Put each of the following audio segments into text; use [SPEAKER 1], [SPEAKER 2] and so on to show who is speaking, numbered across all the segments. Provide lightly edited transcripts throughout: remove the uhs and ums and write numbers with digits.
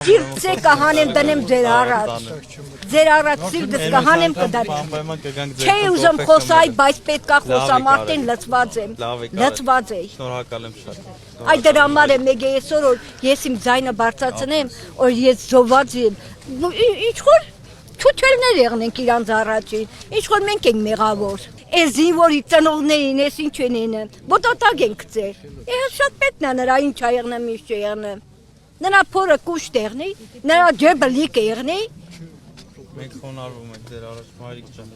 [SPEAKER 1] Սիրտսե կահանեմ դնեմ ձեր առաջ սիրտս կահանեմ կդարեմ Չէ ուզում խոսայի, բայց պետքա խոսամ, արդեն լծված եմ
[SPEAKER 2] Շնորհակալ եմ շատ
[SPEAKER 1] Այդ դրա համար է մեկ է այսօր որ ես իմ ձայնը բարձրացնեմ, որ ես զոհված եմ Ինչ որ թութելներ եղնենք իրանց առաջին, ինչ որ մենք ենք մեղավոր Այս զինվորի ծնողներին, ես ինչ են ինը, բոտատակ ենք ձեր Ես շատ պետն է նրա ինչ ա եղնեմ, ինչ չեղնեմ Նրա փորը կուշ տեղնի, նրա ջեբը լիք եղնի
[SPEAKER 2] Մենք խոնարհվում ենք ձեր առաջ մայրիկ ջան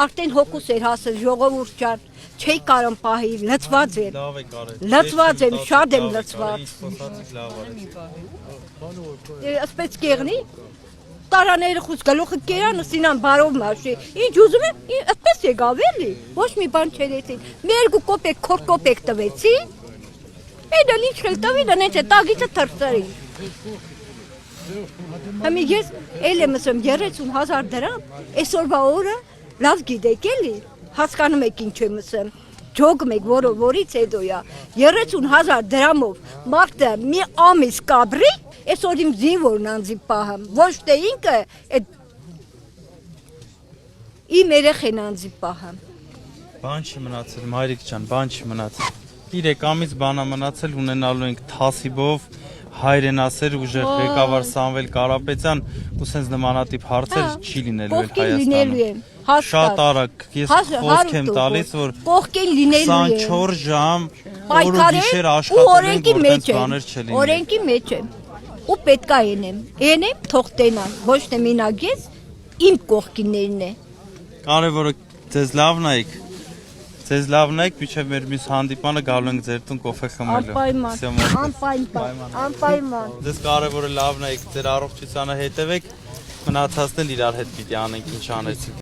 [SPEAKER 1] Արդեն հոգուս էր հասել ժողովուրդ ջան, չի կարում պահի, լծված եմ
[SPEAKER 2] Լավ եք արել
[SPEAKER 1] Լծված եմ, շատ եմ լծված
[SPEAKER 2] Խոսացիք լավ արել
[SPEAKER 1] Ասպես կեղնի Տարաները խուս գլուխը կերան, սինան բարով մաշի Ինչ ուզում եմ, ասպես եկավ էլի Ոչ մի բան չերեցին Մի երկու կոպեկ, քոր կոպեկ տվեցի Էդը ինչ էլ տվի, դնեց է տագիցը թրծրի Համի ես էլ եմ ասում 30,000 դրամ Այսօրվա օրը լավ գիտեք էլի Հասկանում եք ինչ եմ ասում Ջոգում եք որից հետո յա 30,000 դրամով մարդը մի ամիս կաբրի Այսօր իմ զինվորն անձի պահամ Ոչ թե ինքը իմ երեխեն անձի պահամ
[SPEAKER 2] Բան չի մնացել, մայրիկ ջան, բան չի մնացել 3 ամիս բանա մնացել ունենալու ենք թասիբով հայրենասեր ուժեղ ղեկավար Սամվել Կարապետյան ու սենց նմանատիպ հարցեր չի լինելու էլ Հայաստանում Շատ արագ, ես խոսք եմ տալիս, որ 24 ժամ օր ու գիշեր աշխատել ենք, որ տենց բաներ չլինի
[SPEAKER 1] Օրենքի մեջ եմ ու պետքա ենեմ, թող տենան, ոչ թե մինակ ես, իմ կողքիններն է
[SPEAKER 2] Կարևորը ձեզ լավն այք Ձեզ լավն եք, միջև մեր մյուս հանդիպանը գալու ենք ձեր տուն կոֆե խմելու
[SPEAKER 1] Անպայման
[SPEAKER 2] Ձեզ կարևորը լավն եք, ձեր առողջությանը հետևեք Մնացածն էլ իրար հետ պիտի անենք ինչ անեցիք